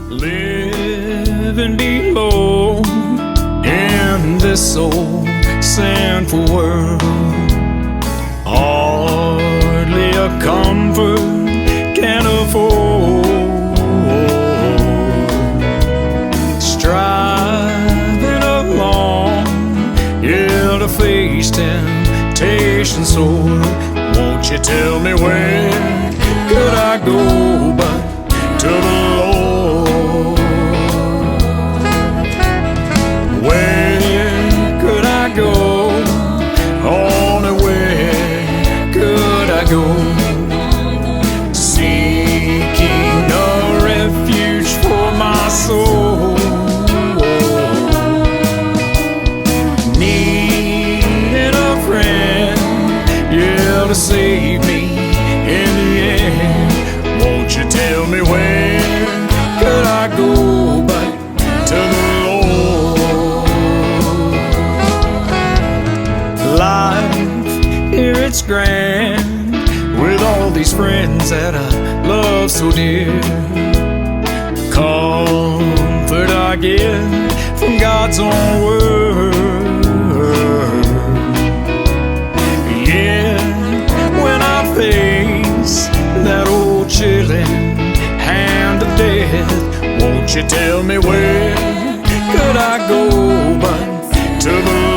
Living below in this old sinful world, hardly a comfort can afford. Striving along, yeah, to face temptation sore. Won't you tell me where could I go but to the Lord? Where could I go? Only where could I go? Seeking a refuge for my soul. Needing a friend, yeah, to save me in the end. Won't you tell me where could I go back to the Lord? Life, here it's grand, with all these friends that I love so dear. Comfort I get from God's own word. Yeah, when I face that old chilling hand of death, won't you tell me where could I go but to the Lord?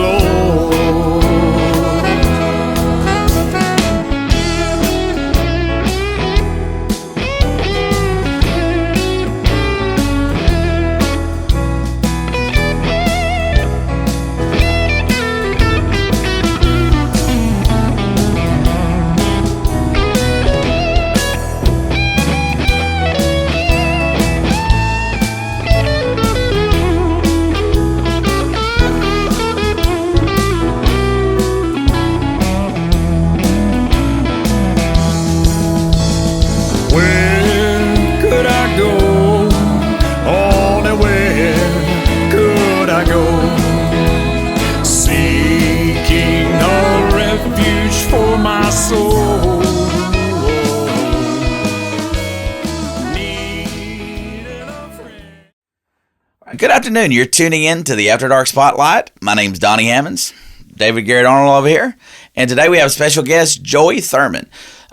Good afternoon. You're tuning in to the Afterdark Spotlight. My name's Donnie Hammonds, David Garrett Arnold over here, and today we have special guest Joey Thurmond.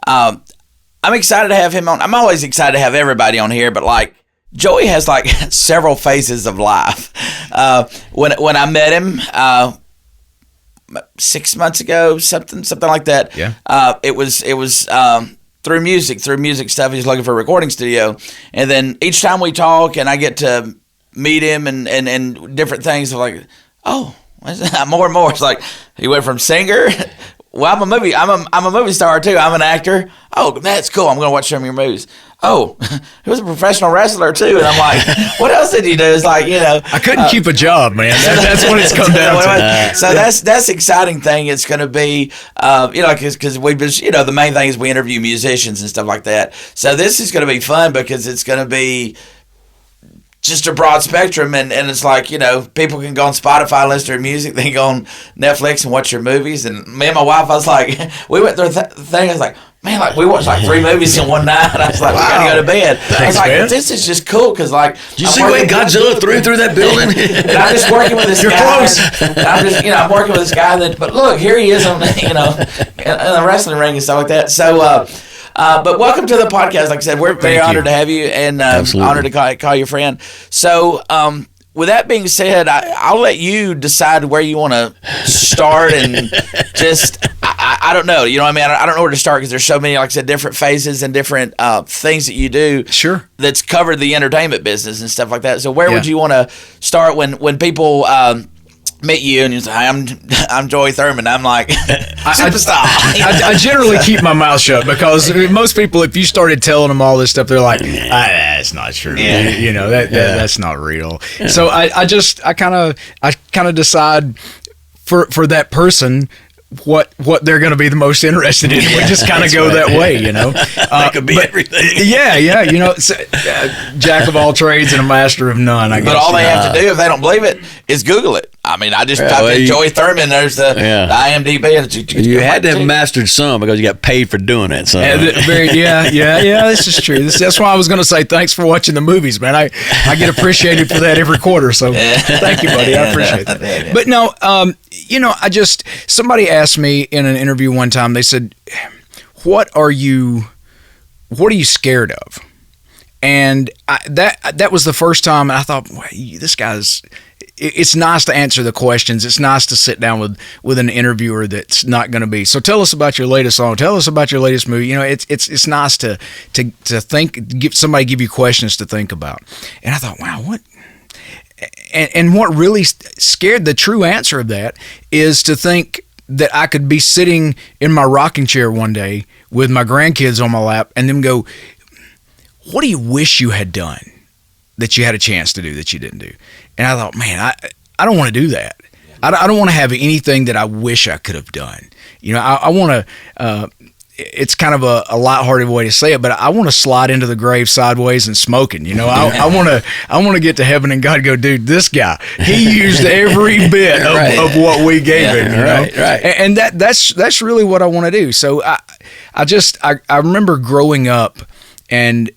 I'm excited to have him on. I'm always excited to have everybody on here, but like Joey has like several phases of life. When I met him 6 months ago, something like that. Yeah. It was through music stuff. He's looking for a recording studio, and then each time we talk and I get to meet him and different things, like, oh, more and more. It's like he went from singer. Well, I'm a movie star too. I'm an actor. Oh, that's cool. I'm gonna watch some of your movies. Oh, he was a professional wrestler too, and I'm like, what else did he do? It's like, you know, I couldn't keep a job, man. That's what it's come down to. So that's the exciting thing. It's going to be, because we've been, the main thing is we interview musicians and stuff like that. So this is going to be fun because it's going to be just a broad spectrum, and it's like, people can go on Spotify and listen to your music, they can go on Netflix and watch your movies. And me and my wife, I was like, we went through a thing, I was like, man, like we watched like 3 movies in one night. I was like, wow, we gotta go to bed. Thanks, I was like, man, this is just cool because like, did you see when Godzilla threw that building? And I'm just working with this guy. You're close. I'm just, I'm working with this guy but look, here he is on, in the wrestling ring and stuff like that. So, but welcome to the podcast. Like I said, we're very honored to have you, and honored to call you a friend. So, with that being said, I'll let you decide where you want to start, and just I don't know. You know what I mean? I don't know where to start because there's so many, like I said, different phases and different things that you do. Sure. That's covered the entertainment business and stuff like that. So where would you want to start when people meet you and you say, I'm Joey Thurmond? I'm like, superstar. I generally keep my mouth shut because most people, if you started telling them all this stuff, they're like, that's not true. Yeah. That's not real. So I kind of decide for that person what they're going to be the most interested in. We just kind of go that way, That could be everything. Yeah. Jack of all trades and a master of none, I guess. But all they have to do, if they don't believe it, is Google it. I mean, I just typed in Joey Thurmond. There's the IMDb. You had to have mastered some because you got paid for doing it. So. This is true. That's why I was going to say thanks for watching the movies, man. I get appreciated for that every quarter. So thank you, buddy. I appreciate that. But no, somebody asked me in an interview one time. They said, "What are you scared of?" And that was the first time I thought, well, this guy's. It's nice to answer the questions. It's nice to sit down with an interviewer that's not going to be. So tell us about your latest song. Tell us about your latest movie. It's nice to think. Give you questions to think about. And I thought, wow, what? And what really scared, the true answer of that is to think that I could be sitting in my rocking chair one day with my grandkids on my lap and them go, what do you wish you had done that you had a chance to do that you didn't do? And I thought, man, I don't want to do that. I don't want to have anything that I wish I could have done. I want to, it's kind of a lighthearted way to say it, but I want to slide into the grave sideways and smoking. I want to get to heaven and God go, dude, this guy, he used every bit of what we gave him. Right. And that's really what I want to do. So I remember growing up and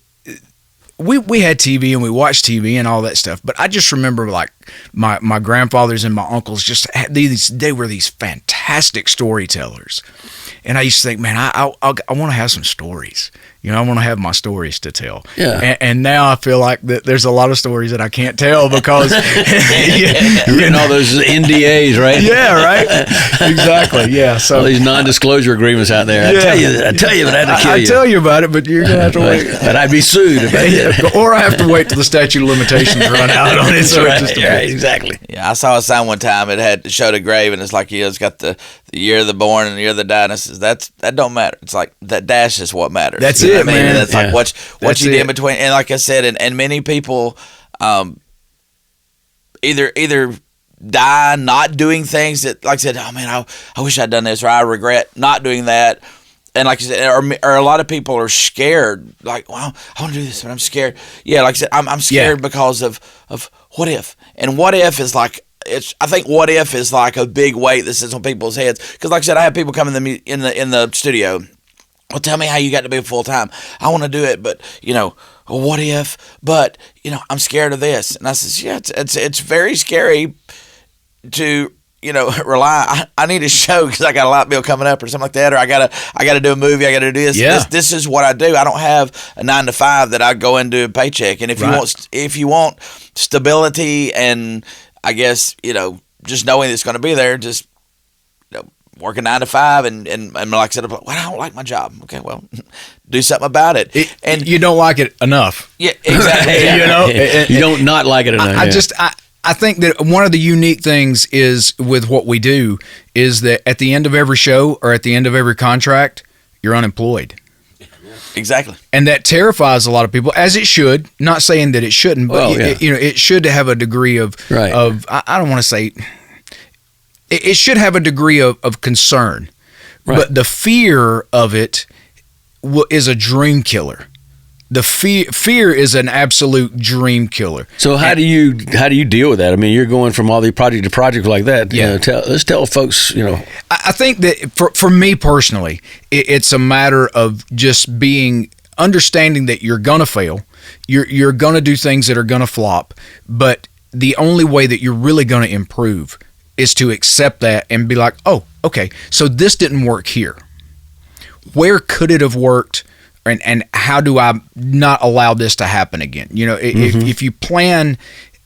we had TV and we watched TV and all that stuff, but I just remember like my grandfathers and my uncles just had they were these fantastic storytellers. And I used to think, man, I want to have some stories. I want to have my stories to tell. Yeah. And now I feel like that there's a lot of stories that I can't tell because you're getting all those NDAs, right? Yeah, right. Exactly. Yeah. So all these non-disclosure agreements out there. I tell you, but I had to kill you. I tell you about it, but you're gonna have to wait. But I'd be sued if I did. Or I have to wait till the statute of limitations run out on it. So right, exactly. Yeah, I saw a sign one time. It showed a grave, and it's like it's got the year of the born and the year of the died. And it says that don't matter. It's like that dash is what matters. That's it. I mean, man. that's like what you did in between, and like I said, and many people, either die not doing things that, like I said, oh man, I wish I'd done this, or I regret not doing that, and like I said, or a lot of people are scared, like, well, I want to do this, but I'm scared. Yeah, like I said, I'm scared because of what if, and what if is like. I think what if is like a big weight that sits on people's heads, because like I said, I have people come in the studio. Well, tell me how you got to be full time. I want to do it, but what if? But I'm scared of this. And I says, yeah, it's very scary to rely. I need a show because I got a light bill coming up or something like that, or I gotta do a movie. I gotta do this. Yeah. This is what I do. I don't have a 9 to 5 that I go into a paycheck. And if you want stability and I guess just knowing it's going to be there, just working 9 to 5 and like I said, well, I don't like my job. Okay, well, do something about it. And you don't like it enough. Yeah, exactly. You don't not like it enough. I think that one of the unique things is with what we do is that at the end of every show or at the end of every contract, you're unemployed. Exactly. And that terrifies a lot of people, as it should. Not saying that it shouldn't, but it should have a degree of I don't want to say it should have a degree of concern. Right. But the fear of it is a dream killer. The fear is an absolute dream killer. So how do you deal with that? I mean, you're going from all the project to project like that. Yeah. Let's tell folks. I think that for me personally, it's a matter of just understanding that you're gonna fail. You're gonna do things that are gonna flop, but the only way that you're really gonna improve is to accept that and be like, oh, okay, so this didn't work here. Where could it have worked? And how do I not allow this to happen again? If you plan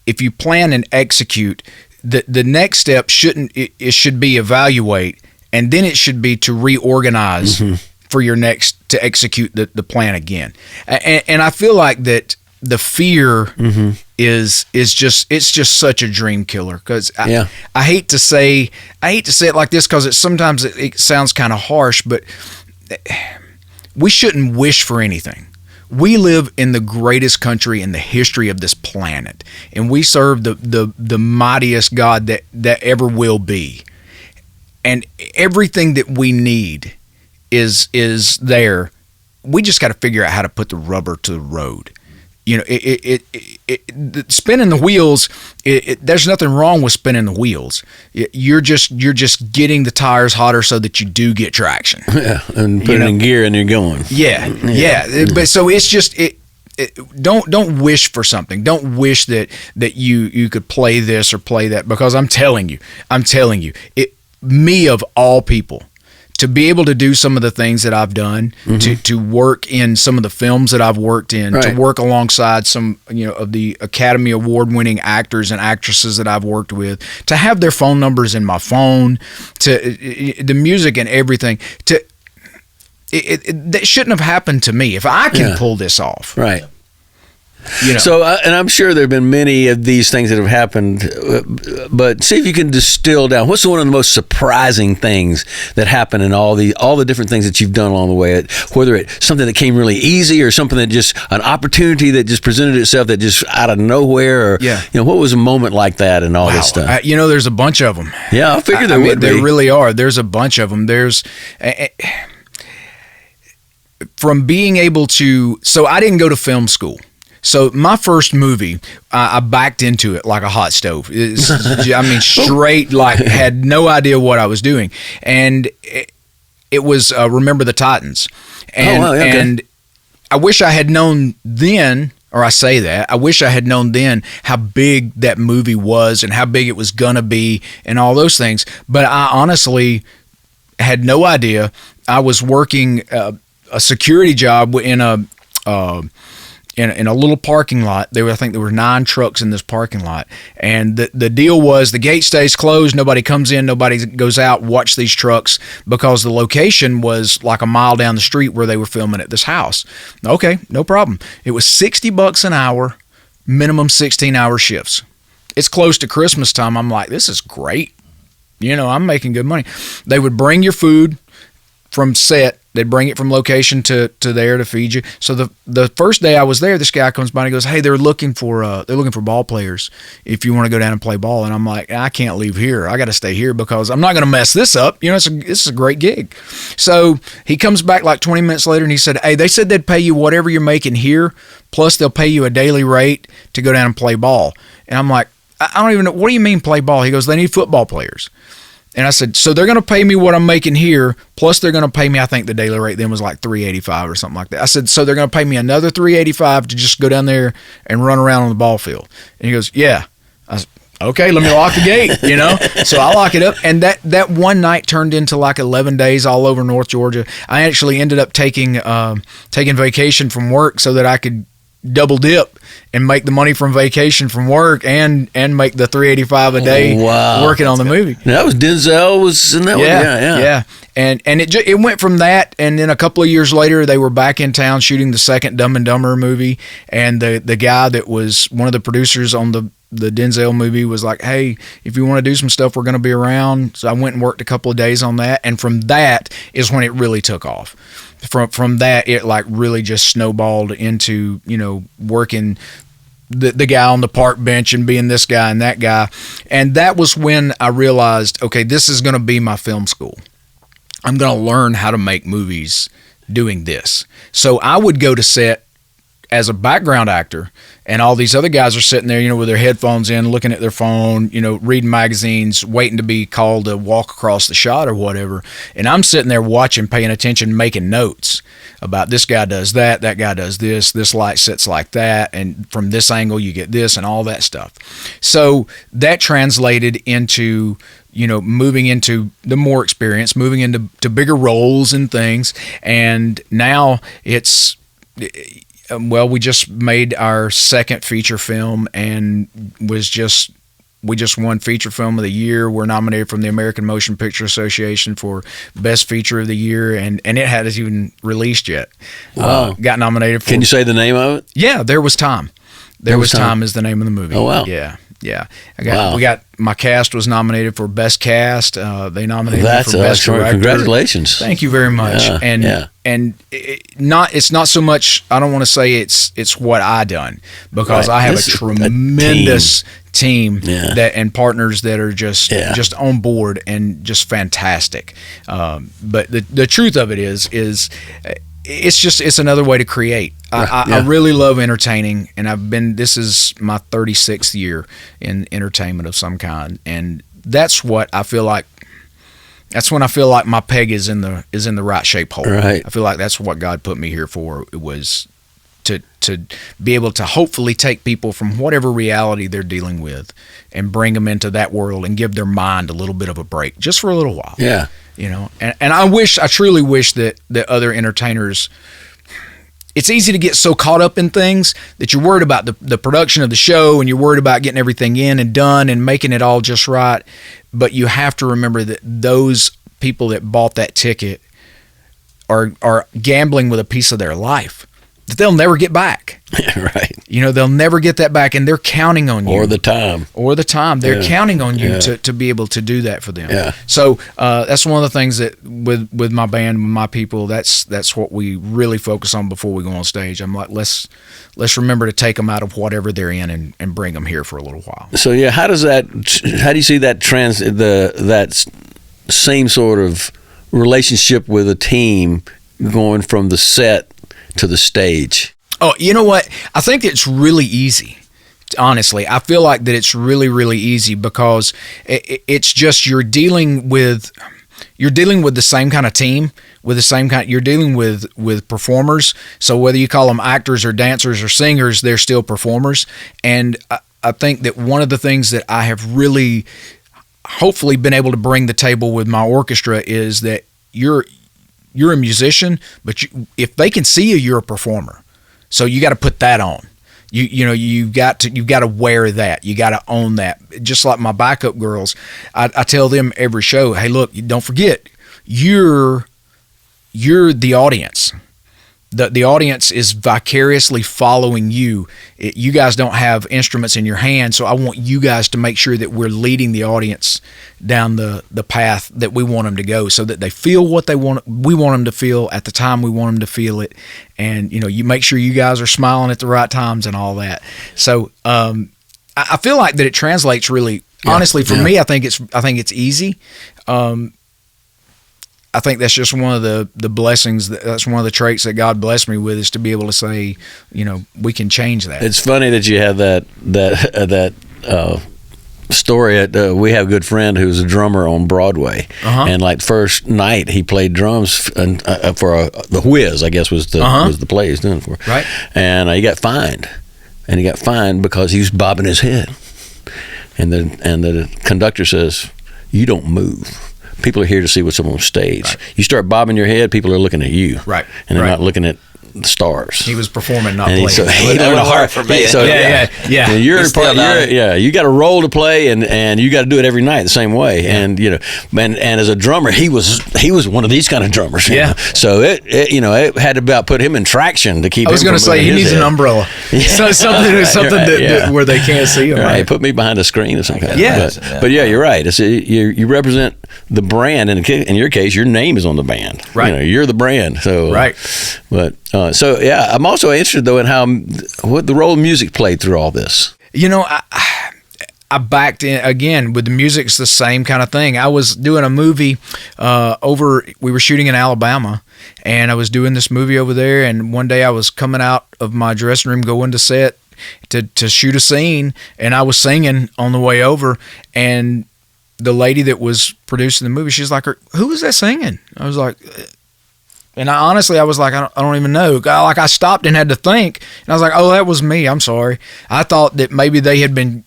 and execute, the next step should be evaluate, and then it should be to reorganize for your to execute the plan again. And I feel like that the fear is just such a dream killer, because I hate to say it like this, because sometimes it sounds kind of harsh, but we shouldn't wish for anything. We live in the greatest country in the history of this planet, and we serve the mightiest God that ever will be. And everything that we need is there. We just got to figure out how to put the rubber to the road. spinning the wheels, there's nothing wrong with spinning the wheels. You're just getting the tires hotter so that you do get traction. Yeah, and put it in gear and you're going. Yeah. But so it's just don't wish for something. Don't wish that you could play this or play that, because I'm telling you, me of all people, to be able to do some of the things that I've done, to work in some of the films that I've worked in, to work alongside some of the Academy Award winning actors and actresses that I've worked with, to have their phone numbers in my phone, to the music and everything, that shouldn't have happened to me if I can pull this off. Right. So, and I'm sure there have been many of these things that have happened, but see if you can distill down. What's one of the most surprising things that happened in all the different things that you've done along the way? Whether it's something that came really easy, or something that just an opportunity that just presented itself that just out of nowhere, or what was a moment like that and all this stuff? There's a bunch of them. Yeah, I figured there would be. There really are. There's a bunch of them. There's. From being able to, so I didn't go to film school. So my first movie, I backed into it like a hot stove. Straight, like had no idea what I was doing. And it was Remember the Titans. And, and I wish I had known then, or I wish I had known then how big that movie was and how big it was going to be and all those things. But I honestly had no idea. I was working a security job in a little parking lot. I think there were 9 trucks in this parking lot, and the deal was the gate stays closed, nobody comes in, nobody goes out, watch these trucks, because the location was like a mile down the street where they were filming at this house. Okay, no problem. It was $60 an hour, minimum 16-hour shifts. It's close to Christmas time. I'm like, this is great. I'm making good money. They would bring your food from set. They'd bring it from location to there to feed you. So the first day I was there, this guy comes by and he goes, "Hey, they're looking for ball players if you want to go down and play ball." And I'm like, I can't leave here. I got to stay here because I'm not going to mess this up. This is a great gig. So he comes back like 20 minutes later and he said, "Hey, they said they'd pay you whatever you're making here, plus they'll pay you a daily rate to go down and play ball." And I'm like, I don't even know. What do you mean play ball? He goes, "They need football players." And I said, so they're going to pay me what I'm making here, plus they're going to pay me, I think the daily rate then was like $385 or something like that. I said, so they're going to pay me another $385 to just go down there and run around on the ball field. And he goes, yeah. I said, okay, let me lock the gate, So I lock it up. And that one night turned into like 11 days all over North Georgia. I actually ended up taking vacation from work so that I could double dip and make the money from vacation from work and make the $385 a day working on the movie. That was Denzel was in that one. Yeah. And it went from that, and then a couple of years later they were back in town shooting the second Dumb and Dumber movie, and the guy that was one of the producers on the Denzel movie was like, "Hey, if you want to do some stuff, we're going to be around." So I went and worked a couple of days on that, and from that is when it really took off. From that, it like really just snowballed into working the guy on the park bench and being this guy and that guy, and that was when I realized, okay, this is going to be my film school. I'm going to learn how to make movies doing this. So I would go to set as a background actor, and all these other guys are sitting there, with their headphones in, looking at their phone, reading magazines, waiting to be called to walk across the shot or whatever. And I'm sitting there watching, paying attention, making notes about this guy does that guy does this light sits like that, and from this angle you get this and all that stuff. So that translated into moving into the more experience, moving into bigger roles and things. And now it's, we just made our second feature film and we just won feature film of the year. We're nominated from the American Motion Picture Association for best feature of the year, and it hadn't even released yet. Wow. Got nominated for. Can you say the name of it? Yeah, There Was Time. There Was Time is the name of the movie. Oh, wow. Yeah. My cast was nominated for best cast. They nominated me for best director. Congratulations! Thank you very much. It's not so much. I don't want to say it's what I done, because I have a tremendous team that and partners that are just on board and just fantastic. But the truth of it is it's another way to create. I really love entertaining, and this is my 36th year in entertainment of some kind, and that's what I feel like. That's when I feel like my peg is in the right shape hole. Right. I feel like that's what God put me here for. It was to be able to hopefully take people from whatever reality they're dealing with and bring them into that world and give their mind a little bit of a break just for a little while. Yeah. And I truly wish that other entertainers, it's easy to get so caught up in things that you're worried about the production of the show, and you're worried about getting everything in and done and making it all just right. But you have to remember that those people that bought that ticket are gambling with a piece of their life that they'll never get back. Right. They'll never get that back, and they're counting on you. Or the time. They're counting on you to be able to do that for them. Yeah. So that's one of the things that with my band, with my people, that's what we really focus on before we go on stage. I'm like, let's remember to take them out of whatever they're in and bring them here for a little while. So how do you see that that same sort of relationship with a team going from the set to the stage? Oh, you know what? I think it's really easy. Honestly, I feel like that it's really, really easy because it's just you're dealing with the same kind of team, you're dealing with performers. So whether you call them actors or dancers or singers, they're still performers. And I think that one of the things that I have really hopefully been able to bring to the table with my orchestra is that you're a musician, but if they can see you, you're a performer. So you got to put that on. You've got to wear that. You got to own that. Just like my backup girls, I tell them every show, hey, look, don't forget, you're the audience. The audience is vicariously following you. You guys don't have instruments in your hand, so I want you guys to make sure that we're leading the audience down the path that we want them to go, so that they feel what we want them to feel at the time we want them to feel it, and you make sure you guys are smiling at the right times and all that. So I feel like that it translates really. Honestly, for me, I think it's easy. I think that's just one of the blessings. That's one of the traits that God blessed me with, is to be able to say, we can change that. It's funny that you have that story. We have a good friend who's a drummer on Broadway, and like first night he played drums for the Whiz, I guess was the play he's doing for. Right. And he got fined, because he was bobbing his head, and the conductor says, "You don't move. People are here to see what's on stage. Right. You start bobbing your head, people are looking at you. Right. And they're not looking at the stars." He was performing, not playing. So he learned hard for me. So yeah. You got a role to play, and you got to do it every night the same way. Yeah. And as a drummer, he was one of these kind of drummers. Yeah. So it had to about put him in traction to keep. I was going to say he needs an umbrella. So something that where they can't see him. Right. Put me behind a screen or something. Yeah. But you're right. It's you represent the brand, and in your case, your name is on the band. Right. You're the brand. So right. But I'm also interested though in what the role of music played through all this. I backed in again with the music. It's the same kind of thing. I was doing a movie we were shooting in Alabama, and I was doing this movie over there. And one day I was coming out of my dressing room, going to set to shoot a scene, and I was singing on the way over, and the lady that was producing the movie, she's like, "Who was that singing?" I was like, and I was like, I don't even know. Like, I stopped and had to think, and I was like, "Oh, that was me. I'm sorry. I thought that maybe they had been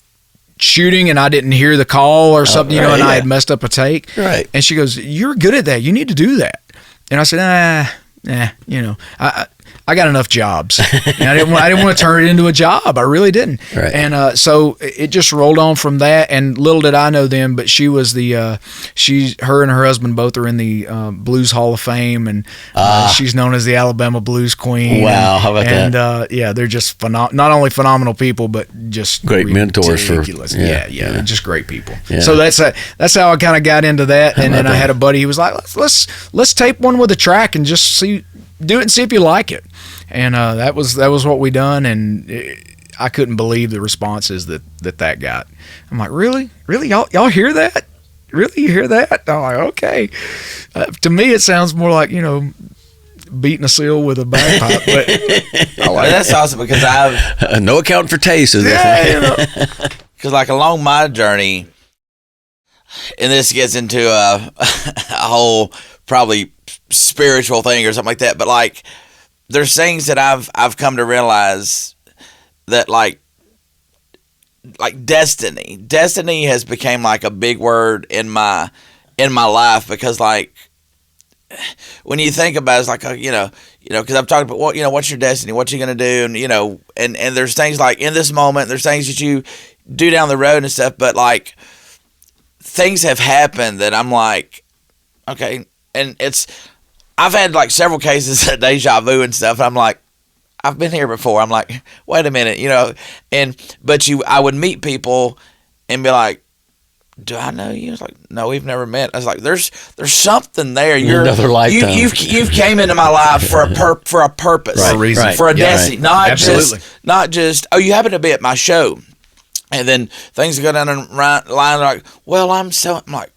shooting and I didn't hear the call or something, and I had messed up a take." Right. And she goes, "You're good at that. You need to do that." And I said, I got enough jobs. And I didn't want to turn it into a job. I really didn't. Right. And so it just rolled on from that. And little did I know then, but she was her and her husband both are in the Blues Hall of Fame, and she's known as the Alabama Blues Queen. Wow, how about that? And they're just not only phenomenal people, but just great mentors for. Yeah, they're just great people. Yeah. So that's how I kind of got into that. And then I had a buddy who was like, let's tape one with a track and just do it and see if you like it. And that was what we done, and I couldn't believe the responses that got. I'm like, really, y'all hear that? Really, you hear that? I'm like, okay. To me, it sounds more like beating a seal with a bagpipe. But that's awesome because I've no account for taste. Is because like along my journey, and this gets into a whole probably spiritual thing or something like that. But like, there's things that I've come to realize that like destiny has become like a big word in my life because like when you think about it, it's like because I've talked about what's your destiny, what you gonna do, and and there's things like in this moment, there's things that you do down the road and stuff, but like things have happened that I'm like, okay, and I've had like several cases of deja vu and stuff, and I'm like, I've been here before. I'm like, wait a minute, but I would meet people and be like, do I know you? It's like, no, we've never met. I was like, there's something there. You're another lifetime. You've came into my life for a purpose, for a reason, for a destiny, right. not just oh, you happen to be at my show, and then things go down the line like, well, I'm like,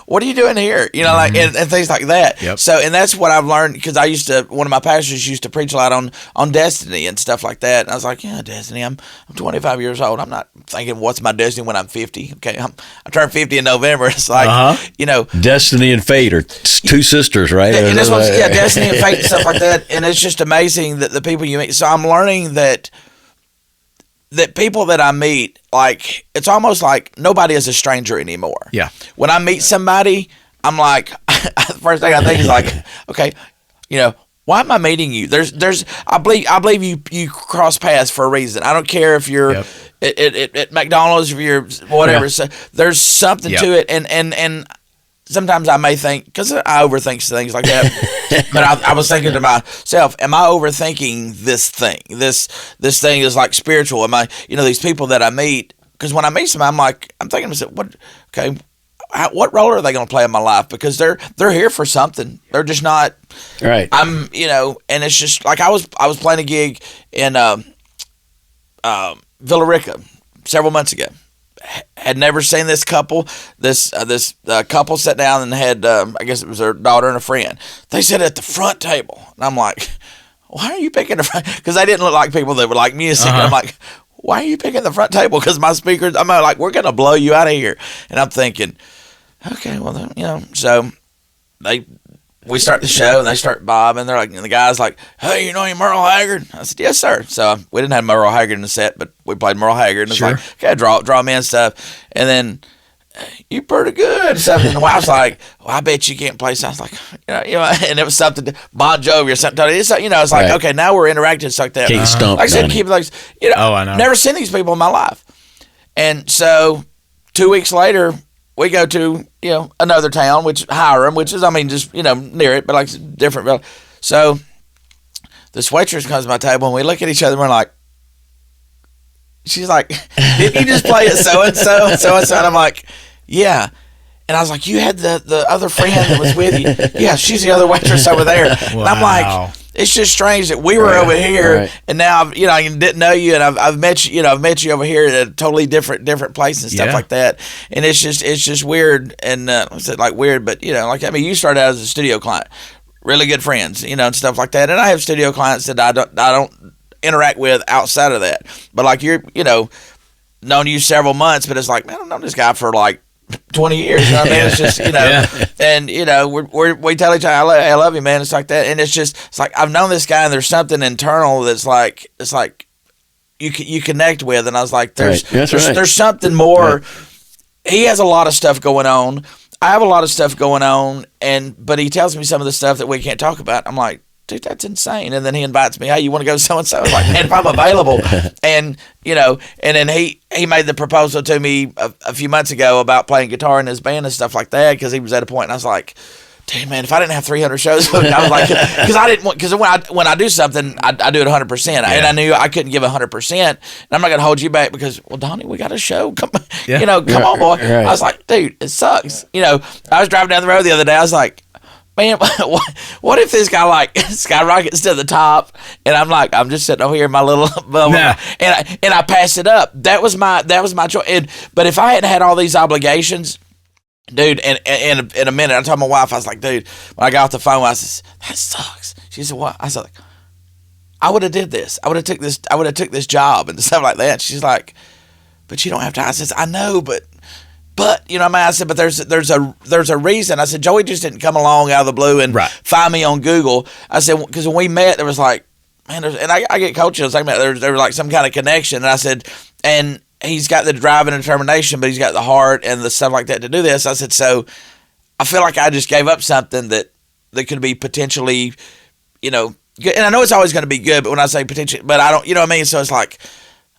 what are you doing here? Like, and things like that. Yep. So, and that's what I've learned because one of my pastors used to preach a lot on destiny and stuff like that. And I was like, yeah, destiny. I'm 25 years old. I'm not thinking what's my destiny when I'm 50. Okay. I turned 50 in November. It's like, destiny and fate are two sisters, right? And this one's, destiny and fate and stuff like that. And it's just amazing that the people you meet. So I'm learning that people that I meet, like, it's almost like nobody is a stranger anymore. Yeah. When I meet somebody, I'm like, the first thing I think is like, okay, why am I meeting you? I believe you cross paths for a reason. I don't care if you're at McDonald's, if you're whatever. Yeah. So there's something to it, and sometimes I may think, because I overthink things like that, but I was thinking to myself, am I overthinking this thing? This thing is like spiritual. Am I, these people that I meet, because when I meet somebody, I'm thinking to myself, what role are they going to play in my life? Because they're here for something. They're just not, right. and it's just like I was playing a gig in Villa Rica several months ago. Had never seen this couple. This couple sat down and had, I guess it was their daughter and a friend. They sat at the front table. And I'm like, why are you picking the front? Because they didn't look like people that would like music. I'm like, why are you picking the front table? Because my speakers, I'm like, we're going to blow you out of here. And I'm thinking, okay, well, then, so we start the show and they start bobbing. They're like, and the guy's like, hey, you Merle Haggard? I said, yes, sir. So we didn't have Merle Haggard in the set, but we played Merle Haggard. And it's like, okay, draw me and stuff. And then, you pretty good. Stuff. And the wife's like, well, I bet you can't play. So I was like, and it was something, Bon Jovi or something. It's like, okay, now we're interacting. It's like that. Can't stump. Like I said, keep like, I know. Never seen these people in my life. And so 2 weeks later, we go to, another town, which Hiram, which is, just, near it, but like different. So this waitress comes to my table and we look at each other and we're like, she's like, did you just play it so-and-so and so-and-so? And I'm like, yeah. And I was like, you had the other friend that was with you. Yeah, she's the other waitress over there. Wow. And I'm like, it's just strange that we were over here and now, I didn't know you and I've met you, I've met you over here at a totally different place and stuff like that. And it's just weird. And I said like weird, but you started out as a studio client, really good friends, and stuff like that. And I have studio clients that I don't interact with outside of that. But like you're, known you several months, but it's like, man, I've known this guy for like 20 years. You know what I mean? It's just, and we tell each other, I love you, man. It's like that. And it's like, I've known this guy and there's something internal that's like, it's like you connect with. And I was like, there's something more. Right. He has a lot of stuff going on. I have a lot of stuff going on. but he tells me some of the stuff that we can't talk about. I'm like, dude, that's insane. And then he invites me, hey, you want to go so-and-so? I was like, man, if I'm available. And, and then he made the proposal to me a few months ago about playing guitar in his band and stuff like that because he was at a point and I was like, damn, man, if I didn't have 300 shows, I was like, because when I do something, I do it 100%. And I knew I couldn't give 100%. And I'm not going to hold you back because, well, Donnie, we got a show. Come on, boy. Right. I was like, dude, it sucks. I was driving down the road the other day. I was like, man, what if this guy like skyrockets to the top and I'm just sitting over here in my little bubble and I pass it up. That was my choice. But if I hadn't had all these obligations, dude, and in a minute, I told my wife, I was like, dude, when I got off the phone, I said, that sucks. She said, what? I said, like, I would have did this. I would have took this job and stuff like that. She's like, but you don't have to. I said, I know, but you know what I mean? I said, but there's a reason. I said, Joey just didn't come along out of the blue and find me on Google. I said, because when we met, there was like, man, and I get coaches talking about there was like some kind of connection. And I said, and he's got the drive and determination, but he's got the heart and the stuff like that to do this. I said, so I feel like I just gave up something that could be potentially, you know, good. And I know it's always going to be good, but when I say potentially, but I don't, you know what I mean? So it's like,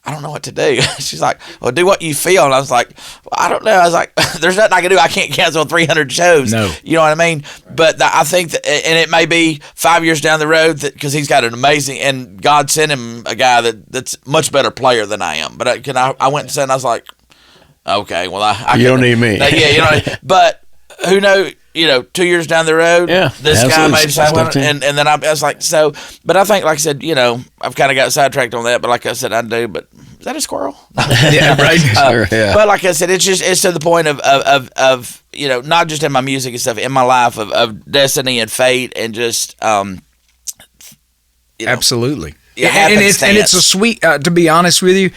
I don't know what to do. She's like, well, do what you feel. And I was like, well, I don't know. I was like, there's nothing I can do. I can't cancel 300 shows. No. You know what I mean? But I think that, and it may be 5 years down the road, because he's got an amazing, and God sent him a guy that's much better player than I am. But I went and said, and I was like, okay, well, I you don't need me. Yeah, you know, but who knows? You know, 2 years down the road, this guy may decide, and then I was like, so. But I think, like I said, you know, I've kind of got sidetracked on that. But like I said, I do. But is that a squirrel? Yeah, right. Sure, yeah. But like I said, it's to the point of you know, not just in my music and stuff, in my life of destiny and fate and just you know, absolutely. And it's a sweet. To be honest with you.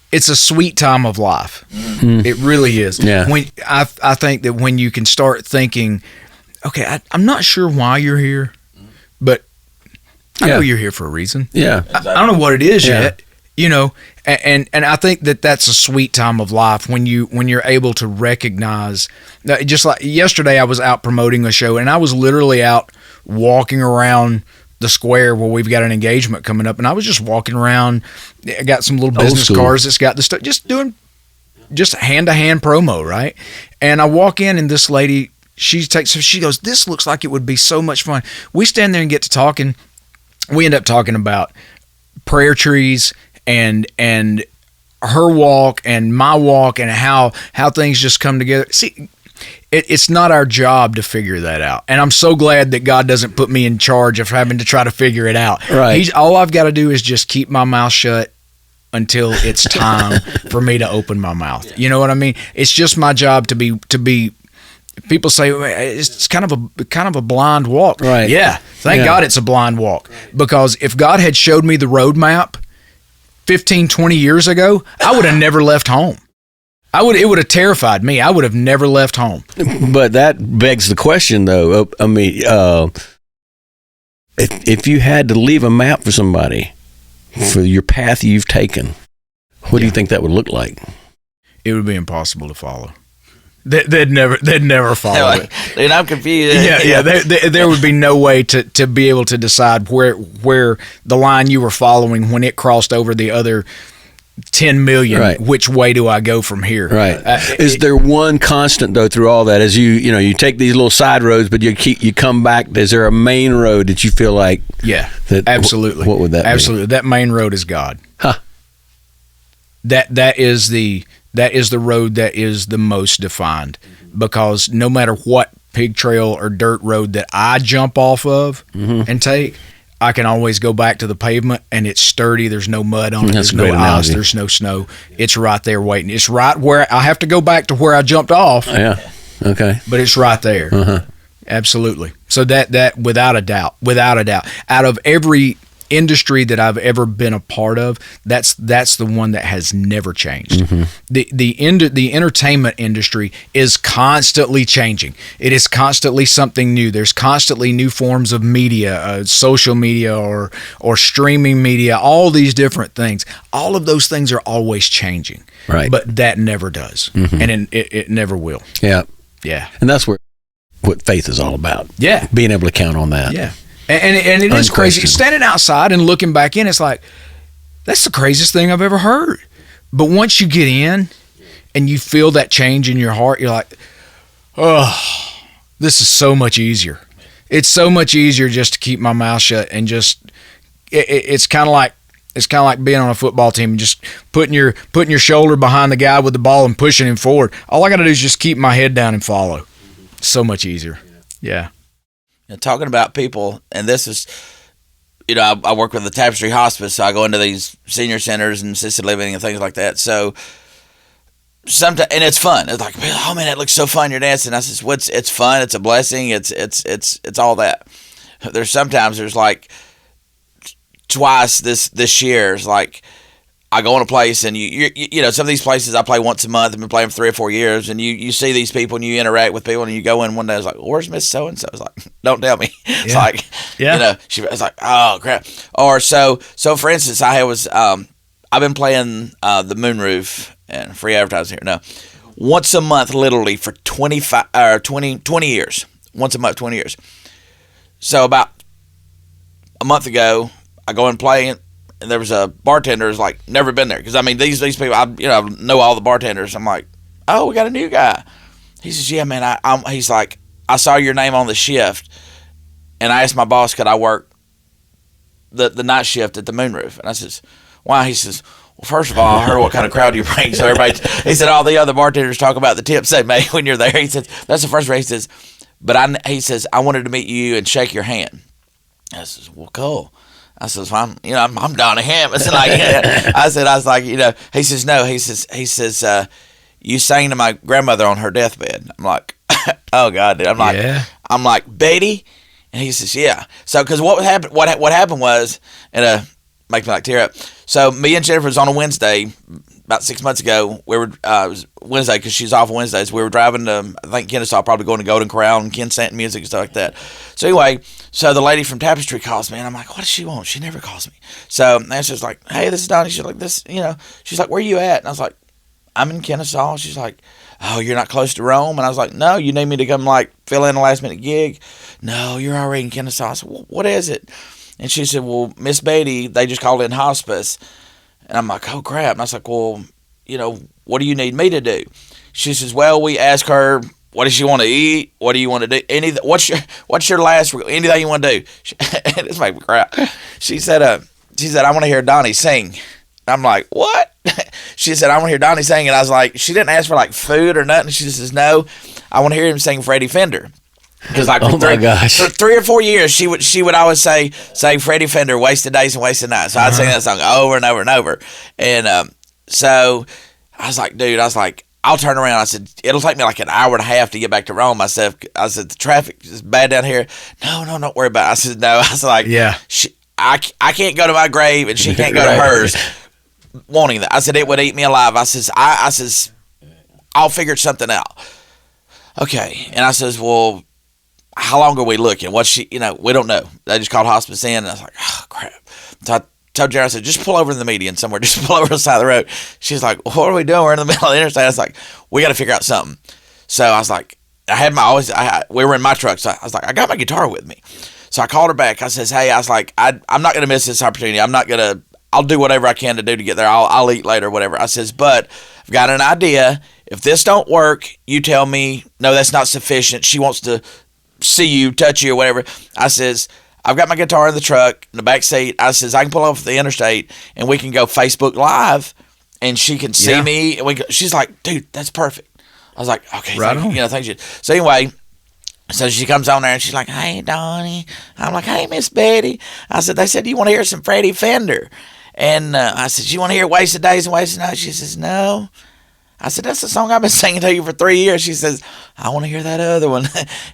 It's a sweet time of life. Mm-hmm. It really is. Yeah. When I think that when you can start thinking, okay, I'm not sure why you're here, but I know you're here for a reason. Yeah. I don't know what it is yet, you know, and I think that that's a sweet time of life when you're able to recognize. Just like yesterday, I was out promoting a show, and I was literally out walking around the square where we've got an engagement coming up, and I was just walking around. I got some little business cards that's got the stuff, just doing hand-to-hand promo, right? And I walk in, and this lady, she goes, this looks like it would be so much fun. We stand there and get to talking. We end up talking about prayer trees and her walk and my walk and how things just come together. See, it's not our job to figure that out. And I'm so glad that God doesn't put me in charge of having to try to figure it out. Right. All I've got to do is just keep my mouth shut until it's time for me to open my mouth. You know what I mean? It's just my job to be people say it's kind of a blind walk. Right. Yeah. Thank God it's a blind walk. Because if God had showed me the roadmap 15, 20 years ago, I would have never left home. It would have terrified me. I would have never left home. But that begs the question, though. I mean, if you had to leave a map for somebody for your path you've taken, what do you think that would look like? It would be impossible to follow. They'd never follow it. Dude, I'm confused. Yeah. There would be no way to be able to decide where the line you were following when it crossed over the other 10 million, right. Which way do I go from here? Right. Is there one constant though through all that? As you take these little side roads, but you come back. Is there a main road that you feel like? Yeah, absolutely. What would that be? Absolutely. That main road is God. Huh. That is the road that is the most defined, because no matter what pig trail or dirt road that I jump off of and take, I can always go back to the pavement, and it's sturdy. There's no mud on it. There's no ice. There's no snow. It's right there waiting. It's right where I have to go back to where I jumped off. Yeah. Okay. But it's right there. Uh-huh. Absolutely. So that without a doubt, out of every industry that I've ever been a part of, that's the one that has never changed. Mm-hmm. The entertainment industry is constantly changing. It is constantly something new. There's constantly new forms of media, social media or streaming media, all these different things. All of those things are always changing. Right. But that never does. Mm-hmm. And it never will. Yeah. Yeah. And that's what faith is all about. Yeah. Being able to count on that. Yeah. And it is crazy. Standing outside and looking back in, it's like, that's the craziest thing I've ever heard. But once you get in and you feel that change in your heart, you're like, oh, this is so much easier. It's so much easier just to keep my mouth shut and just, it's kind of like being on a football team and just putting your shoulder behind the guy with the ball and pushing him forward. All I got to do is just keep my head down and follow. So much easier. Yeah. And talking about people, and this is, I work with the Tapestry Hospice, so I go into these senior centers and assisted living and things like that. So sometimes, and it's fun. It's like, oh man, it looks so fun. You're dancing. I says, what's? It's fun. It's a blessing. It's all that. There's like twice this year. It's like I go in a place and you know, some of these places I play once a month. I've been playing for 3 or 4 years, and you see these people and you interact with people, and you go in one day. It's like, where's Miss So and So? It's like, don't tell me. It's like, you know, it's like, oh crap. Or so for instance, I've been playing the Moonroof and free advertising here. No, once a month, literally for 20 years. Once a month, 20 years. So about a month ago, I go and play it, and there was a bartender who's like never been there, because I mean these people, I know all the bartenders. I'm like, oh, we got a new guy. He says, yeah man, he's like, I saw your name on the shift, and I asked my boss could I work the night shift at the Moonroof, and I says, why? He says, well, first of all, I heard what kind of crowd you bring, so everybody. He said all the other bartenders talk about the tips they make when you're there. He says that's the first race. He says, but he says I wanted to meet you and shake your hand. I says, well, cool. I says, well, I'm Donnie Ham. It's like, I was like, he says, no. He says, you sang to my grandmother on her deathbed. I'm like, oh God, dude. I'm like, Betty? And he says, yeah. So, because what happened was, and make me like tear up. So me and Jennifer was on a Wednesday about 6 months ago. We were it was Wednesday because she's off Wednesdays. We were driving to, I think, Kennesaw, probably going to Golden Corral and Ken Stanton Music and stuff like that. So anyway, so the lady from Tapestry calls me, and I'm like, what does she want? She never calls me. So and she's like, hey, this is Donnie. She's like, she's like, where you at? And I was like, I'm in Kennesaw. She's like, oh, you're not close to Rome? And I was like, no, you need me to come like fill in a last minute gig? No, you're already in Kennesaw. I said, well, what is it? And she said, well, Miss Beatty, they just called in hospice. And I'm like, oh, crap. And I was like, well, what do you need me to do? She says, well, we asked her, what does she want to eat? What do you want to do? What's your last, anything you want to do? This made me cry. She said, I want to hear Donnie sing. I'm like, what? She said, I want to hear Donnie sing. And I was like, she didn't ask for like food or nothing. She says, no, I want to hear him sing Freddie Fender. Because like for 3 or 4 years, she would always say Freddie Fender, wasted days and wasted nights. So I'd sing that song over and over and over. And so I was like, dude, I'll turn around. I said, it'll take me like an hour and a half to get back to Rome. I said, the traffic is bad down here. No, don't worry about it. I said, no. I was like, yeah, I can't go to my grave and she can't go to hers wanting that. I said, it would eat me alive. I says, I'll figure something out. Okay. And I says, well, how long are we looking? What's she, we don't know. They just called hospice in, and I was like, oh, crap. So I told Jared, I said, just pull over in the median somewhere. Just pull over on the side of the road. She's like, what are we doing? We're in the middle of the interstate. I was like, we got to figure out something. So I was like, we were in my truck, so I was like, I got my guitar with me. So I called her back. I says, hey, I was like, I'm not going to miss this opportunity. I'll do whatever I can to do to get there. I'll eat later, whatever. I says, but I've got an idea. If this don't work, you tell me, no, that's not sufficient. She wants to see you, touch you, or whatever. I says, I've got my guitar in the truck, in the back seat. I says, I can pull off the interstate, and we can go Facebook Live, and she can see me. And she's like, dude, that's perfect. I was like, okay, right on. Thank you. So anyway, so she comes on there, and she's like, hey, Donnie. I'm like, hey, Miss Betty. I said, they said, you want to hear some Freddie Fender? And I said, you want to hear Wasted Days and Wasted Nights? She says, no. I said, that's the song I've been singing to you for 3 years. She says, I want to hear that other one.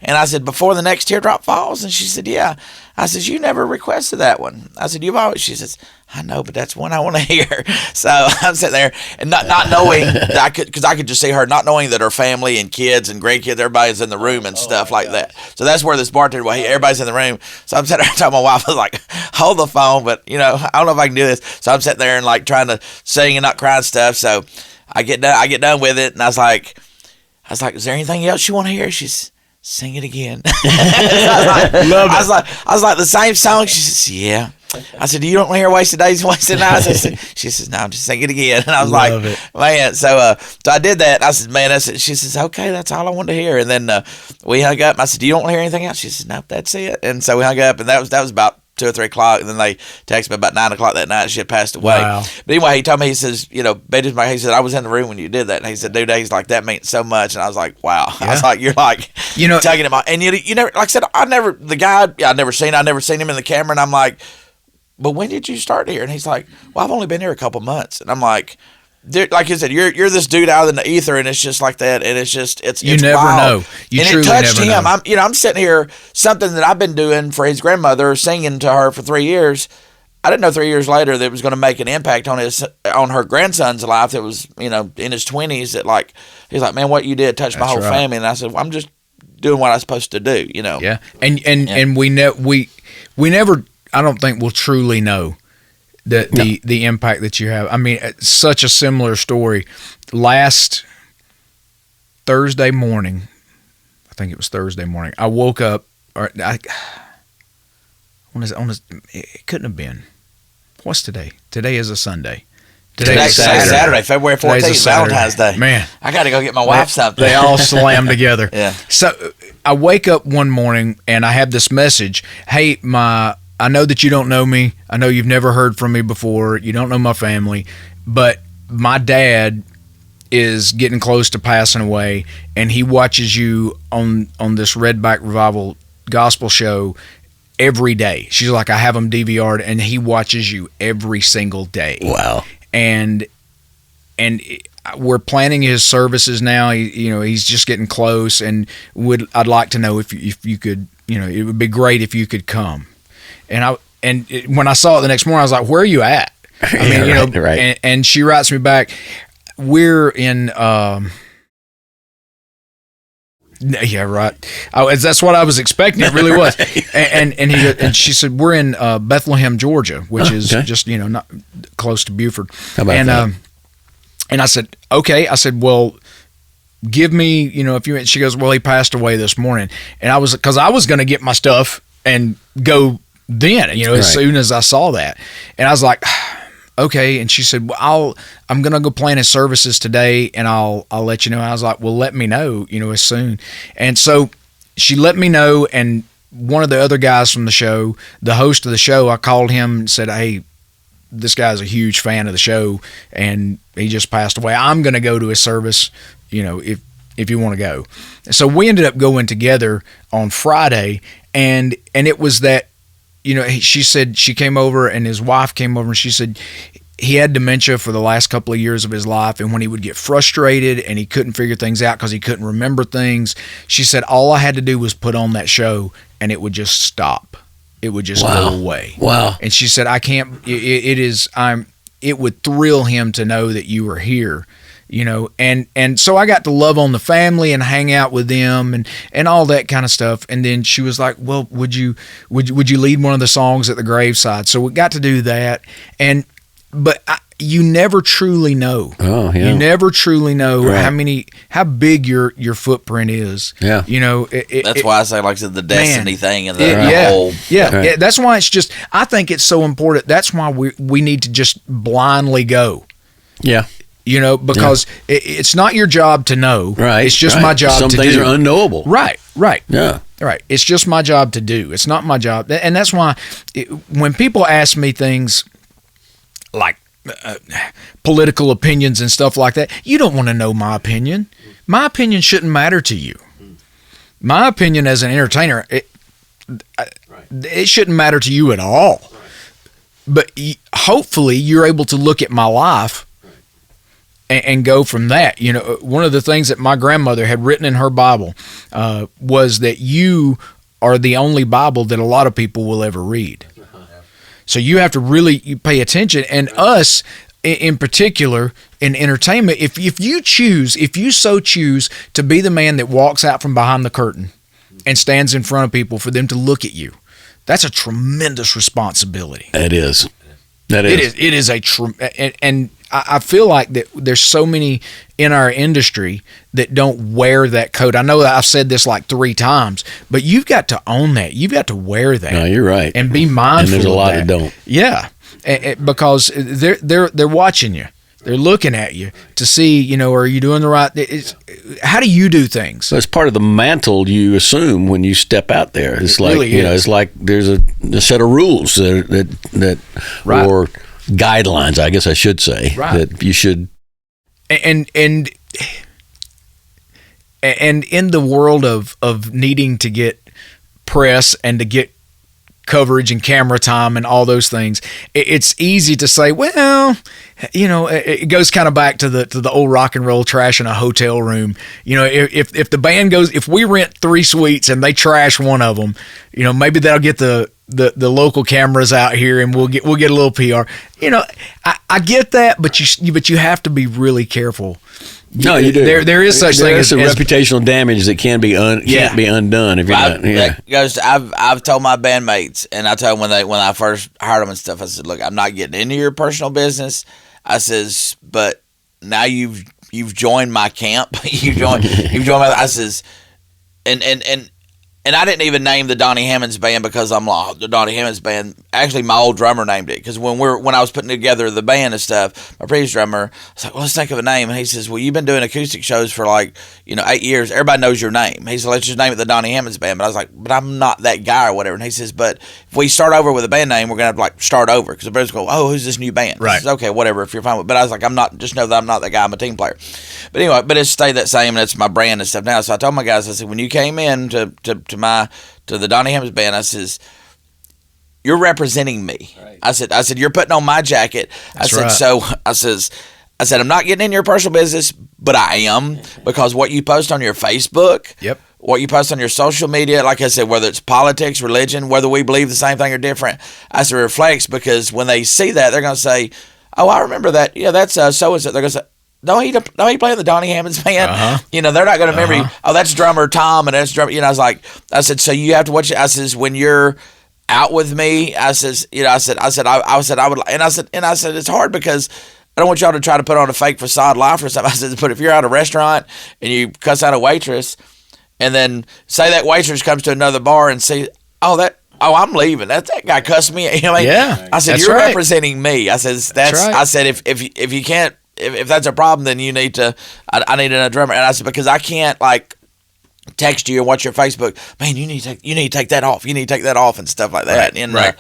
And I said, before the next teardrop falls? And she said, yeah. I said, you never requested that one. I said, you've always. She says, I know, but that's one I want to hear. So I'm sitting there and not knowing that because I could just see her, not knowing that her family and kids and grandkids, everybody's in the room and stuff like that. So that's where this bartender, everybody's in the room. So I'm sitting there telling my wife, I was like, hold the phone, but I don't know if I can do this. So I'm sitting there and like trying to sing and not cry and stuff. So I get done with it, and I was like, is there anything else you want to hear? She's, sing it again. I was like, the same song? She says, yeah. I said, you don't want to hear Wasted Days and Wasted Nights? She says, no, just sing it again. And I was man. So I did that. And I said, man, she says, okay, that's all I wanted to hear. And then we hung up. I said, do you don't want to hear anything else? She says, no, that's it. And so we hung up, and that was about 2 or 3 o'clock, and then they texted me about 9 o'clock that night. She had passed away. Wow. But anyway, he told me, he says, Betty's he said, I was in the room when you did that. And he said, dude, he's like, that meant so much. And I was like, wow. Yeah. I was like, you're like, tugging him on. And you never, like I said, I'd never seen him in the camera. And I'm like, but when did you start here? And he's like, well, I've only been here a couple months. And I'm like, like you said, you're this dude out in the ether, and it's just like that, and it's you never wild. know. You and truly it touched never him. know. I'm sitting here, something that I've been doing for his grandmother, singing to her for 3 years. I didn't know 3 years later that it was going to make an impact on her grandson's life. That was in his 20s. That like he's like, man, what you did touched my whole family. And I said, well, I'm just doing what I'm supposed to do. Yeah, and we never. I don't think we'll truly know the impact that you have. I mean, it's such a similar story. Last Thursday morning, I think it was Thursday morning, I woke up, it couldn't have been. What's today? Today is a Sunday. Today's Saturday, February 14th, Valentine's Day. Man, I got to go get my wife something. They all slam together. Yeah. So I wake up one morning and I have this message. Hey, I know that you don't know me. I know you've never heard from me before. You don't know my family, but my dad is getting close to passing away, and he watches you on this Redback Revival gospel show every day. She's like, I have him DVR'd, and he watches you every single day. Wow. And we're planning his services now. He's just getting close, and I'd like to know if you could, it would be great if you could come. And when I saw it the next morning, I was like, where are you at? I mean, right. And she writes me back, we're in, yeah, right. That's what I was expecting. It really was. And she said, we're in Bethlehem, Georgia, which is just, not close to Buford. How about that? And I said, okay. I said, well, give me, if you, she goes, well, he passed away this morning. And because I was going to get my stuff and go then, as soon as I saw that. And I was like, okay. And she said, well, I'm going to go plan his services today, and I'll let you know. I was like, well, let me know, as soon. And so she let me know. And one of the other guys from the show, the host of the show, I called him and said, hey, this guy's a huge fan of the show, and he just passed away. I'm going to go to his service, if you want to go. So we ended up going together on Friday, and it was that, she said she came over, and his wife came over, and she said he had dementia for the last couple of years of his life, and when he would get frustrated and he couldn't figure things out because he couldn't remember things, she said all I had to do was put on that show, and it would just stop. It would just go away. Wow. And she said, it would thrill him to know that you were here. And so I got to love on the family and hang out with them and all that kind of stuff. And then she was like, well, would you lead one of the songs at the graveside? So we got to do that. But you never truly know. Oh, yeah. You never truly know how big your footprint is. Yeah. That's why I say, like I said, the destiny thing and the whole. Yeah. Right. That's why I think it's so important. That's why we need to just blindly go. Yeah. Because it's not your job to know. Right. It's just my job to do. Some things are unknowable. Right. Yeah. Right. It's just my job to do. It's not my job. And that's why when people ask me things like political opinions and stuff like that, you don't want to know my opinion. My opinion shouldn't matter to you. My opinion as an entertainer, it shouldn't matter to you at all. But hopefully you're able to look at my life and go from that. One of the things that my grandmother had written in her Bible was that you are the only Bible that a lot of people will ever read. So you have to really pay attention. And us, in particular, in entertainment, if you so choose to be the man that walks out from behind the curtain and stands in front of people for them to look at you, that's a tremendous responsibility. It is. It is and I feel like that there's so many in our industry that don't wear that coat. I know that I've said this like 3 times, but you've got to own that. You've got to wear that. No, you're right. And be mindful. And there's a lot that that don't. Yeah, because they're watching you. They're looking at you to see, are you doing the right? How do you do things? So it's part of the mantle you assume when you step out there. It's like really it's like there's a set of rules that right. or guidelines, I guess I should say, right. that you should. And in the world of needing to get press and to get coverage and camera time and all those things, it's easy to say, well, it goes kind of back to the old rock and roll trash in a hotel room. If the band goes, if we rent 3 suites and they trash one of them, maybe they'll get the local cameras out here and we'll get a little PR. I get that, but you have to be really careful. No, you do. There is such thing as reputational damage that can't be undone if you're not. I've told my bandmates, and I told them when I first hired them and stuff, I said, look, I'm not getting into your personal business. I says, but now you've joined my camp. you've joined my. I says, and I didn't even name the Donnie Hammond's band because I'm like, the Donnie Hammond's band. Actually, my old drummer named it because when I was putting together the band and stuff, my previous drummer, I was like, well, let's think of a name. And he says, well, you've been doing acoustic shows for 8 years. Everybody knows your name. He said, let's just name it the Donnie Hammond's band. But I was like, but I'm not that guy or whatever. And he says, but if we start over with a band name, we're going to have to start over because the brothers go, oh, who's this new band? Right. Says, okay, whatever, if you're fine with it. But I was like, just know that I'm not that guy. I'm a team player. But anyway, but it's stayed that same, and it's my brand and stuff now. So I told my guys, I said, when you came in to the Donnie Hammond's band, I says, you're representing me. Right. I said, you're putting on my jacket. That's I said, I'm not getting in your personal business, but I am, because what you post on your Facebook, what you post on your social media, like I said, whether it's politics, religion, whether we believe the same thing or different, I said, reflects, because when they see that, they're going to say, oh, I remember that. Yeah, that's so-and-so. They're going to say, no, he playing the Donnie Hammond's band. Uh-huh. They're not going to remember. Oh, that's drummer Tom, and that's drummer. I said, so you have to watch it. I says, when you're out with me, I said, I would, and I said, it's hard because I don't want y'all to try to put on a fake facade life or something. I said, but if you're at a restaurant and you cuss out a waitress, and then say that waitress comes to another bar and see, I'm leaving. That guy cussed me. Yeah. I said, you're representing me. I said, that's right. I said, if you can't. If that's a problem, then you need to. I need another drummer. And I said, because I can't text you and watch your Facebook. Man, you need to take that off. You need to take that off and stuff like that. Right.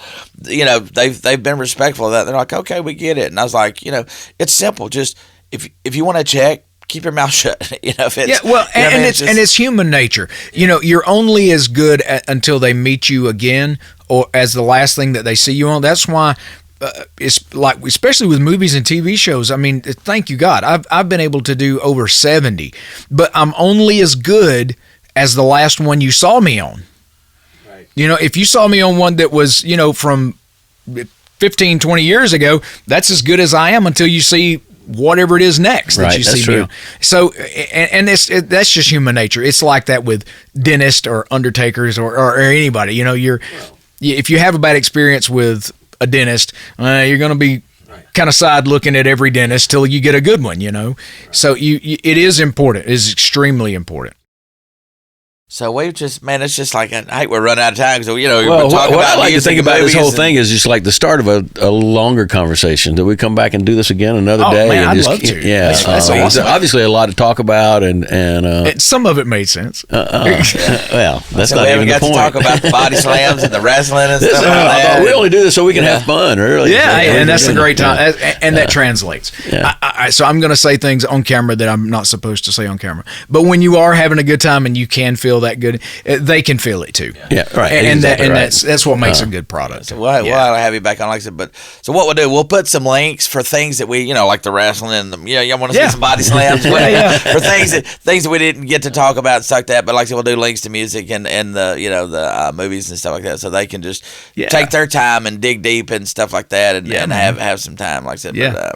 And they've been respectful of that. They're like, okay, we get it. And I was like, it's simple. Just if you want to check, keep your mouth shut. It's human nature. You're only as good until they meet you again, or as the last thing that they see you on. That's why. It's like, especially with movies and TV shows. I mean, thank you God, I've been able to do over 70, but I'm only as good as the last one you saw me on. Right. If you saw me on one that was, from 15, 20 years ago, that's as good as I am until you see whatever it is next that you see me on. So, and that's just human nature. It's like that with dentists or undertakers or anybody. If you have a bad experience with a dentist, you're going to be kind of side looking at every dentist till you get a good one, So it is important. It is extremely important. So we've just, man, it's just like, I hate we're running out of time. So, what I like to think about this whole thing is just like the start of a longer conversation. Do we come back and do this again another day? Man, I'd love to. Yeah. That's awesome. Obviously a lot to talk about, and some of it made sense. Well, that's not even the point. We haven't got to talk about the body slams and the wrestling and stuff like that. We only do this so we can have fun, really. Yeah, and that's the great time. And that translates. Yeah. So I'm going to say things on camera that I'm not supposed to say on camera. But when you are having a good time and you can feel that good, they can feel it too. Yeah, right. And that's what makes a good product. So we'll have you back on, like I said. But so what we'll do, we'll put some links for things that we, like the wrestling and y'all want to see some body slams, for things that we didn't get to talk about and stuff like that. But like I said, we'll do links to music and the the movies and stuff like that, so they can just take their time and dig deep and stuff like that, and have some time, like I said. Yeah.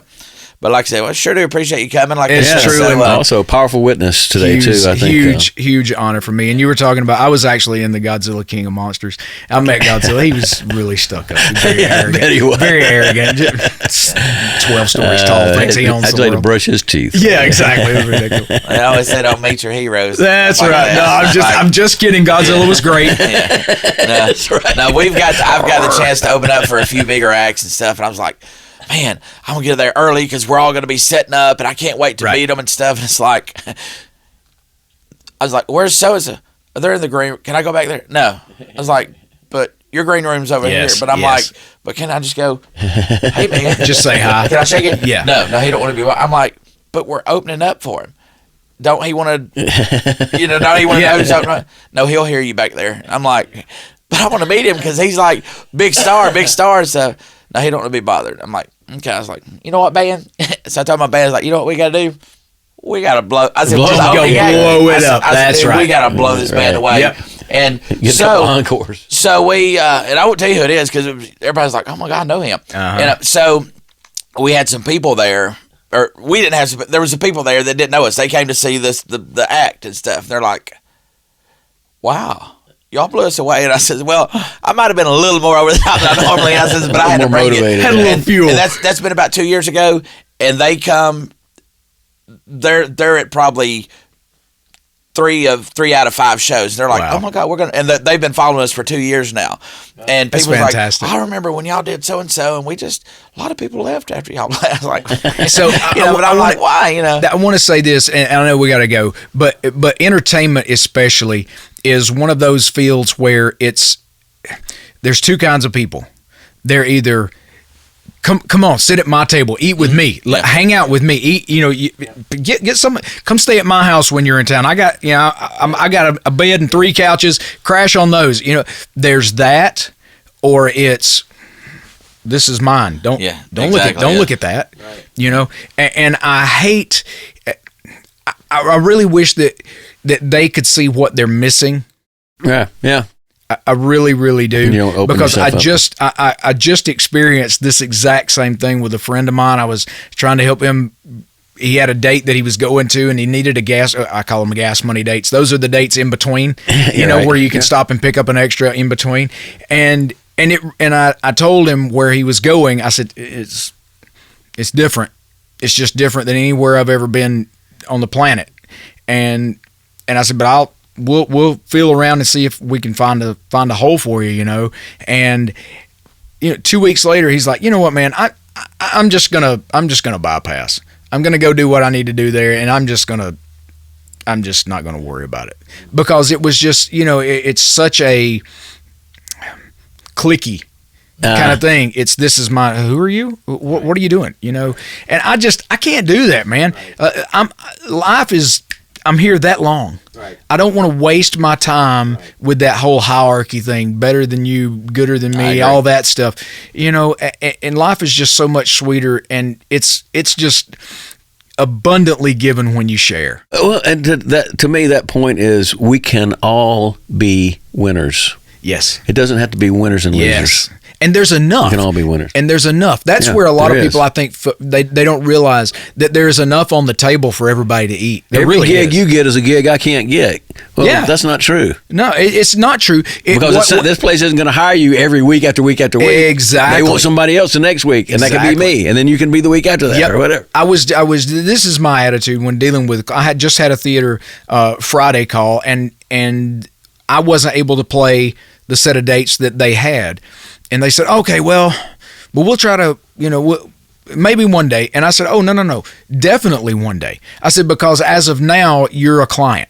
But like I said, I sure do appreciate you coming. It's true. And also a powerful witness today, too, I think. Huge honor for me. And you were talking about, I was actually in the Godzilla King of Monsters. I met Godzilla. He was really stuck up. Very arrogant. I bet he was. Very arrogant. 12 stories tall. Thinks he owns the world. To brush his teeth. Yeah, exactly. It was ridiculous. I always say, don't meet your heroes. That's right. No, I'm just kidding. Godzilla was great. That's right. No, I've got the chance to open up for a few bigger acts and stuff, and I was like, man, I'm going to get there early because we're all going to be setting up, and I can't wait to meet them and stuff. And it's like, I was like, where's so-and-so? They're in the green room. Can I go back there? No. I was like, but your green room's over here. But I'm like, but can I just go, hey, man. Just say hi. Can I shake it? Yeah. No, he don't want to be. I'm like, but we're opening up for him. Don't he want to, don't he want to know something? No, he'll hear you back there. I'm like, but I want to meet him because he's like big star. So No, he don't want to be bothered. I'm like, okay. I was like, you know what, band? So I told my band, I was like, you know what we got to do? We got to blow. I said, blow it up. That's right. We got to blow this band away. Yep. And so encores. So we, and I won't tell you who it is because everybody's like, oh my God, I know him. And so we had some people there, or we didn't have some, there was some people there that didn't know us. They came to see the act and stuff. They're like, wow. Y'all blew us away. And I said, well, I might have been a little more over the top than I normally am. I said, but I had to bring it. Had a little fuel. And that's been about 2 years ago. And they come, they're at probably 3 out of 5 shows. They're like, wow. Oh my God, we're going to, and they've been following us for 2 years now. And people are like, I remember when y'all did so-and-so, and we just, a lot of people left after y'all. I was like, so, but I'm like, why, I want to say this, and I know we got to go, but entertainment especially is one of those fields where there's 2 kinds of people. They're either, come on, sit at my table, eat with me, hang out with me, eat. Get some. Come stay at my house when you're in town. I got I got a bed and 3 couches. Crash on those. There's that, or it's this is mine. Don't look at that. Right. And I hate. I really wish that they could see what they're missing. Yeah. I really, really do, because I just experienced this exact same thing with a friend of mine. I was trying to help him. He had a date that he was going to, and he needed a gas. I call them gas money dates. Those are the dates in between, where you can stop and pick up an extra in between. And I told him where he was going. I said it's different. It's just different than anywhere I've ever been on the planet. And I said, but we'll feel around and see if we can find a hole for you, And 2 weeks later, he's like, you know what, man, I'm just gonna bypass. I'm gonna go do what I need to do there, and I'm just not gonna worry about it, because it was just it's such a cliquey kind of thing. It's this is my. Who are you? What are you doing? And I can't do that, man. I'm here that long. Right. I don't want to waste my time with that whole hierarchy thing. Better than you, gooder than me, all that stuff. And life is just so much sweeter, and it's just abundantly given when you share. Well, and to me, that point is we can all be winners. Yes. It doesn't have to be winners and losers. Yes. And there's enough. We can all be winners. And there's enough. That's where a lot of people, I think, they don't realize that there's enough on the table for everybody to eat. Every gig you get is a gig I can't get. Well, that's not true. No, it's not true. Because this place isn't going to hire you every week after week after week. Exactly. They want somebody else the next week, and that could be me, and then you can be the week after that or whatever. I was. This is my attitude when dealing with. I had just had a theater Friday call, and I wasn't able to play the set of dates that they had. And they said, okay, well, we'll try to, maybe one day. And I said, oh, no, definitely one day. I said, because as of now, you're a client.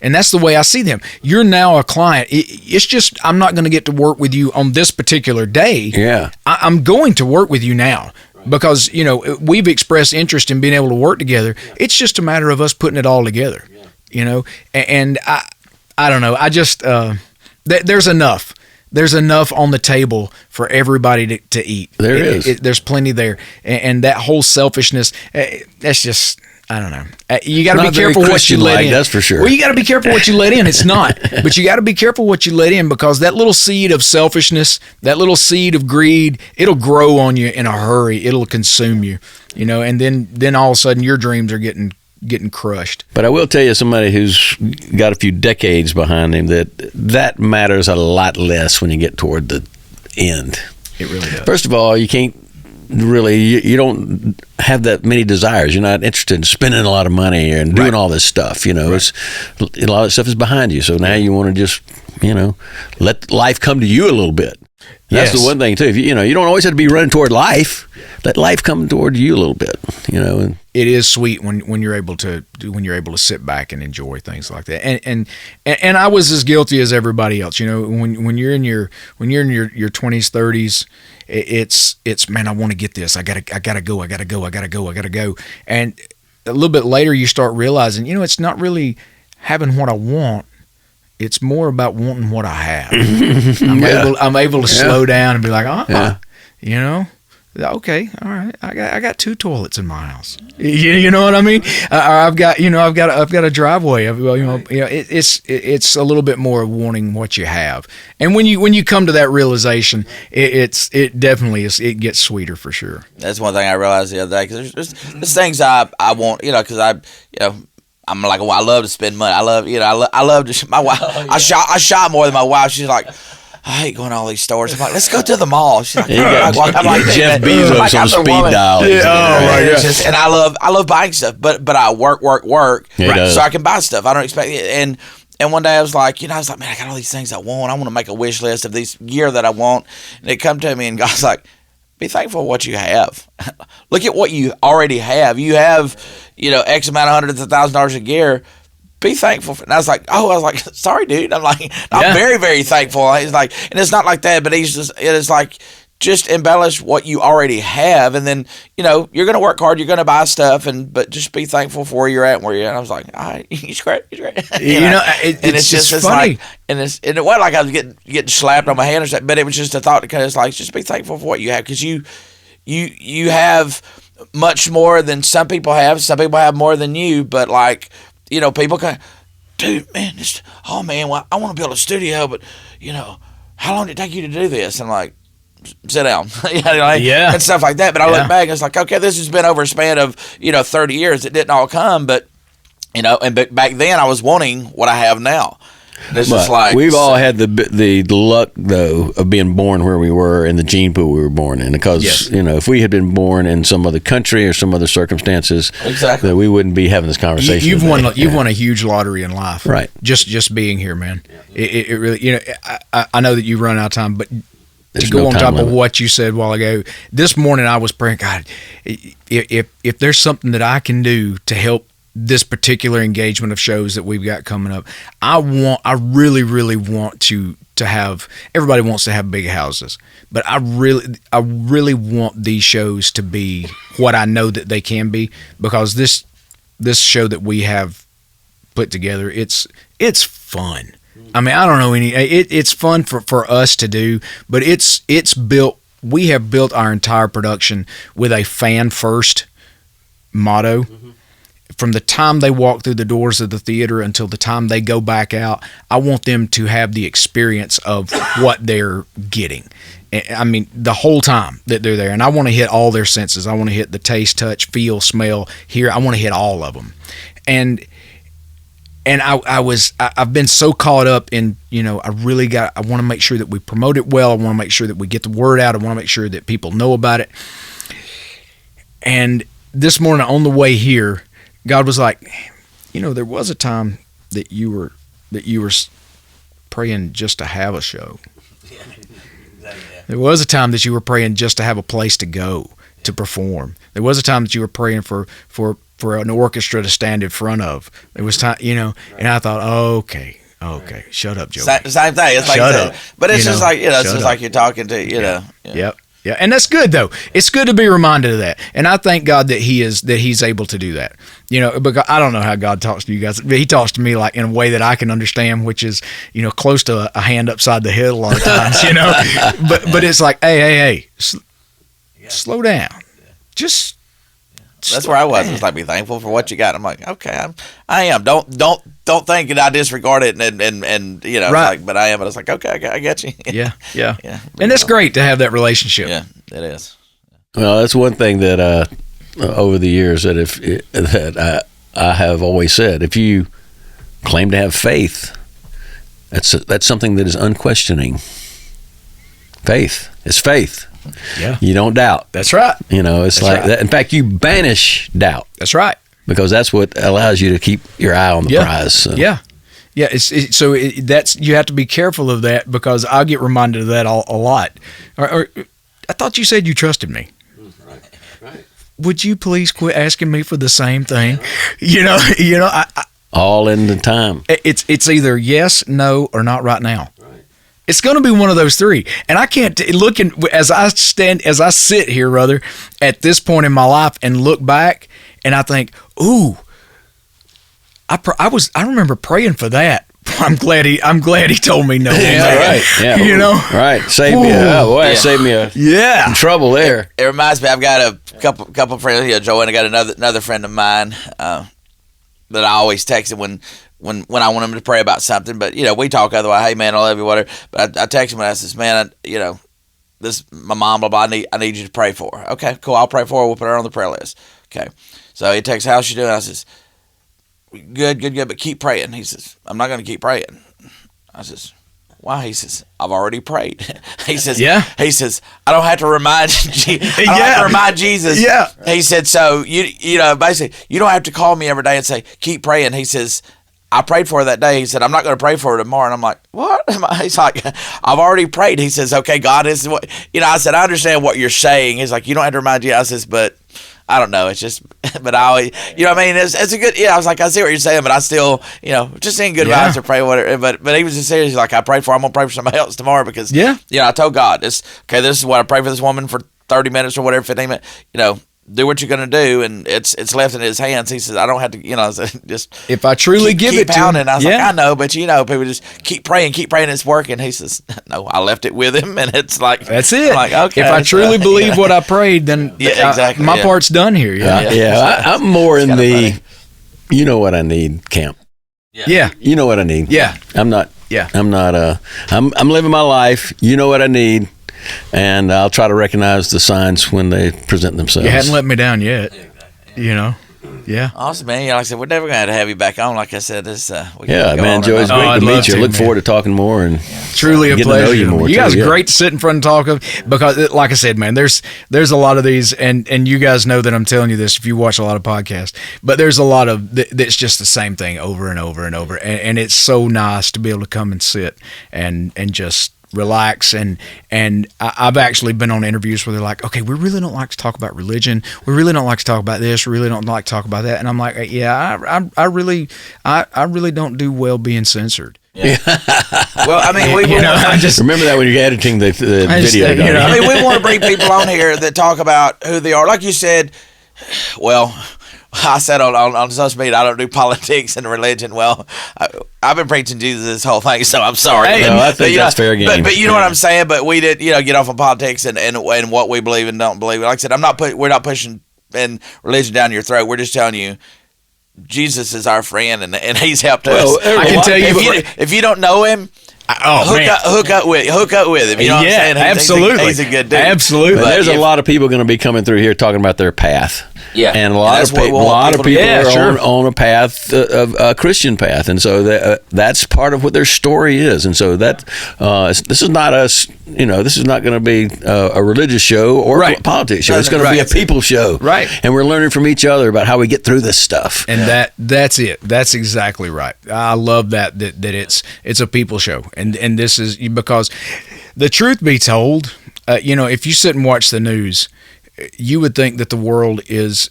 And that's the way I see them. You're now a client. It's just I'm not going to get to work with you on this particular day. Yeah. I'm going to work with you now because, we've expressed interest in being able to work together. It's just a matter of us putting it all together, And I don't know. I just there's enough. There's enough on the table for everybody to eat. There is. There's plenty there. And that whole selfishness, that's just, I don't know. You got to be careful what you let in. That's for sure. Well, you got to be careful what you let in. It's not. But you got to be careful what you let in, because that little seed of selfishness, that little seed of greed, it'll grow on you in a hurry. It'll consume you, and then all of a sudden your dreams are getting crushed. But I will tell you, somebody who's got a few decades behind him, that matters a lot less when you get toward the end. It really does. First of all, you can't really, you don't have that many desires. You're not interested in spending a lot of money and doing all this stuff. It's a lot of stuff is behind you. So now you want to just, let life come to you a little bit. That's the one thing too. If you don't always have to be running toward life. Let life come toward you a little bit. And it is sweet when you're able to sit back and enjoy things like that. And I was as guilty as everybody else. When you're in your 20s, 30s, it's man, I want to get this. I gotta go. And a little bit later, you start realizing, it's not really having what I want. It's more about wanting what I have. I'm able to slow down and be like, You know, okay, all right. I got 2 toilets in my house. You know what I mean? I've got a driveway. It's a little bit more warning what you have. And when you come to that realization, it definitely is. It gets sweeter for sure. That's one thing I realized the other day, because there's things I want, because I'm like, well, I love to spend money. I love to. My wife, I shop more than my wife. She's like, I hate going to all these stores. I'm like, let's go to the mall. She's like, I'm like Jeff Bezos on speed dial. Yeah, oh my God. And I love buying stuff, but I work, so I can buy stuff. I don't expect it. And one day I was like, man, I got all these things I want. I want to make a wish list of these gear that I want. And it come to me, and God's like, be thankful for what you have. Look at what you already have. You have, X amount of hundreds of $1,000s of gear. Be thankful for. And I was like, sorry, dude. I'm very, very thankful. He's like, and it's not like that, but it's like, just embellish what you already have, and then you're going to work hard, you're going to buy stuff, but just be thankful for where you're at and where you're at. And I was like, all right, he's great. It's just funny. Like, and it wasn't like I was getting slapped on my hand or something, but it was just a thought, because it's like, just be thankful for what you have, because you have much more than some people have. Some people have more than you, but people kind of, dude, man, well, I want to build a studio, but how long did it take you to do this? And I'm like, sit down, and stuff like that. But I look back and it's like, okay, this has been over a span of 30 years. It didn't all come, but and back then I was wanting what I have now. This is like, we've all had the luck though of being born where we were in the gene pool we were born in, because if we had been born in some other country or some other circumstances, exactly, then we wouldn't be having this conversation. You've won a huge lottery in life, right? Just being here, man. It really, I know that you run out of time, but There's to go no on time top limit. of what you said a while ago, this morning I was praying, God, if there's something that I can do to help this particular engagement of shows that we've got coming up, I really, really want to have, everybody wants to have big houses, but I really want these shows to be what I know that they can be, because this show that we have put together, it's fun. I mean, I don't know it's fun for us to do, but it's built. We have built our entire production with a fan first motto. Mm-hmm. From the time they walk through the doors of the theater until the time they go back out, I want them to have the experience of what they're getting. I mean, the whole time that they're there, and I want to hit all their senses. I want to hit the taste, touch, feel, smell, hear. I want to hit all of them, and I've been so caught up in, I want to make sure that we promote it well. I want to make sure that we get the word out. I want to make sure that people know about it. And this morning on the way here, God was like, there was a time that you were praying just to have a show. There was a time that you were praying just to have a place to go to perform. There was a time that you were praying for an orchestra to stand in front of. There was time, and I thought, okay, shut up, Joe. Same thing. It's like shut up. But it's just like, it's just up. like you're talking to, Yep. Yeah, and that's good though. It's good to be reminded of that, and I thank God that He's able to do that. Because I don't know how God talks to you guys, but He talks to me like in a way that I can understand, which is close to a hand upside the head a lot of times. But it's like, hey, slow down, just. That's where I was. It's like, be thankful for what you got. I'm like, okay, I am. Don't think that I disregard it and right. But I am. But it's like, okay, I get you. Yeah. And it's great to have that relationship. Yeah, it is. Well, that's one thing that over the years that I have always said. If you claim to have faith, that's something that is unquestioning. Faith is faith. Yeah. You don't doubt. That's right. It's like that. In fact, you banish doubt. That's right. Because that's what allows you to keep your eye on the prize. So. Yeah. Yeah. That's you have to be careful of that, because I'll get reminded of that a lot. Or I thought you said you trusted me. Right. Would you please quit asking me for the same thing? I all in the time. It's either yes, no, or not right now. It's going to be one of those three, and I can't as I sit here, brother, at this point in my life, and look back, and I think, ooh, I remember praying for that I'm glad he told me no. Yeah, right. Yeah, you know, right. Save me. Oh boy, that saved me some trouble there. It reminds me. I've got a couple friends. Joe, and I got another friend of mine that I always text him when I want him to pray about something. But we talk otherwise. Hey man, I love you, whatever. But I text him and I says, man, this my mom, blah blah. I need you to pray for her. Okay, cool. I'll pray for her. We'll put her on the prayer list. Okay. So he texts, how's she doing? I says, good, but keep praying. He says, I'm not going to keep praying. I says, why? He says, I've already prayed. He says, He says, I don't have to remind Jesus. Yeah. He said, so basically, you don't have to call me every day and say, keep praying. He says, I prayed for her that day. He said, I'm not going to pray for her tomorrow. And I'm like, what? He's like, I've already prayed. He says, okay, God is what, I said, I understand what you're saying. He's like, you don't have to remind you. I says, but I don't know. It's just, but I always, what I mean? It's a good, I was like, I see what you're saying, but I still, just in good vibes to pray whatever. But he was just serious. He's like, I prayed for her. I'm going to pray for somebody else tomorrow because, I told God, this is what I prayed for this woman for 30 minutes or whatever, 15 minutes, do what you're going to do, and it's left in his hands. He says, I don't have to, just if I truly give it to him. I was like, I know, but people just keep praying, it's working. He says, no, I left it with him, and it's like, that's it. I'm like, okay. If I truly believe what I prayed, then exactly. My part's done here. I'm more in the, you know what I need camp. Yeah. You know what I need. Yeah. I'm not, I'm living my life. You know what I need. And I'll try to recognize the signs when they present themselves. You hadn't let me down yet. Yeah. Awesome, man. Like I said, we're never going to have you back on. Like I said, this. Man, Joey, it's great to meet you. Look forward to talking more and truly a pleasure. To know you more. You guys are great to sit in front and talk of because, like I said, man, there's a lot of these, and you guys know that I'm telling you this if you watch a lot of podcasts. But there's a lot of that's just the same thing over and over and over, and it's so nice to be able to come and sit and just relax and I've actually been on interviews where they're like, okay, we really don't like to talk about religion, we really don't like to talk about this, we really don't like to talk about that, and I'm like, I really don't do well being censored. Well, I mean, I just remember that when you're editing the video. I mean, we want to bring people on here that talk about who they are, like you said. Well, I said on social media, I don't do politics and religion. Well, I've been preaching Jesus this whole thing, so I'm sorry. Hey, I think that's fair game. But you know what I'm saying? But we did, get off on politics and what we believe and don't believe. Like I said, we're not pushing religion down your throat. We're just telling you Jesus is our friend and he's helped us. Well, I can tell you, if you don't know him, hook up with him. You know what I'm saying? Absolutely. He's a good dude. Absolutely. But there's a lot of people going to be coming through here talking about their path. Yeah. And a lot of people are on a path, a Christian path. And so that's part of what their story is. And so that this is not us, this is not going to be a religious show or a politics show. It's going to be a people show. Right. And we're learning from each other about how we get through this stuff. And that's it. That's exactly right. I love that it's a people show. And this is because the truth be told, if you sit and watch the news, you would think that the world is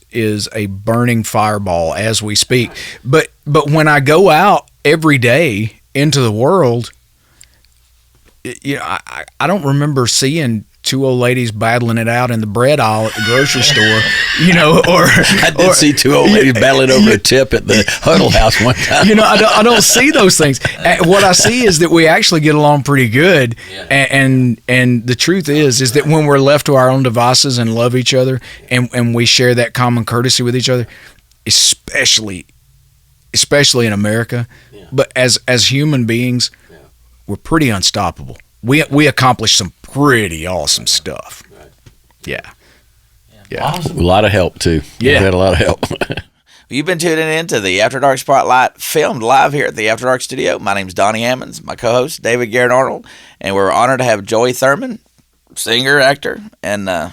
a burning fireball as we speak. But when I go out every day into the world, I don't remember seeing two old ladies battling it out in the bread aisle at the grocery store, or I did see two old ladies battling over a tip at the Huddle House one time. I don't see those things. What I see is that we actually get along pretty good, and the truth is that when we're left to our own devices and love each other, and we share that common courtesy with each other, especially in America, but as human beings, we're pretty unstoppable. We accomplish some pretty awesome stuff. Yeah. Awesome. A lot of help too. Yeah. We had a lot of help. You've been tuning into the After Dark Spotlight, filmed live here at the After Dark Studio. My name's Donnie Hammonds, my co-host David Garrett Arnold, and we're honored to have Joey Thurmond, singer, actor, and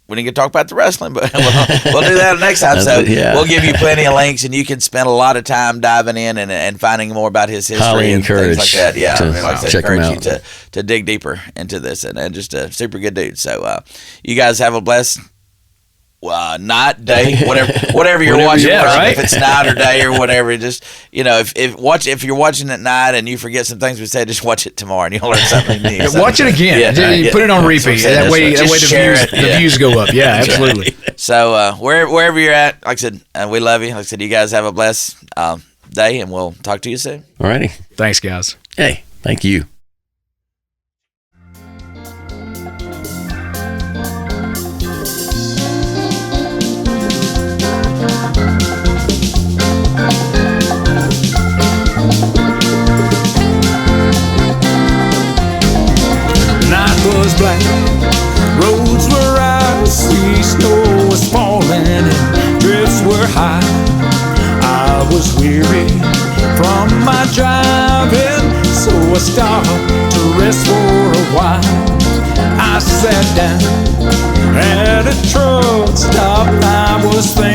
we didn't get to talk about the wrestling, but we'll do that next time. So we'll give you plenty of links, and you can spend a lot of time diving in and finding more about his history and things like that. Yeah, encourage you to dig deeper into this, and just a super good dude. So you guys have a blessed night, day, whatever you're watching. If it's night or day or whatever, just if you're watching at night and you forget some things we said, just watch it tomorrow and you'll learn something new. Watch it again. Put it on repeat. That way the views go up. Yeah, absolutely. So wherever you're at, like I said, we love you. Like I said, you guys have a blessed day, and we'll talk to you soon. All righty. Thanks, guys. Hey, thank you. Was black, roads were icy, snow was falling and drifts were high. I was weary from my driving, so I stopped to rest for a while. I sat down at a truck stop, I was thinking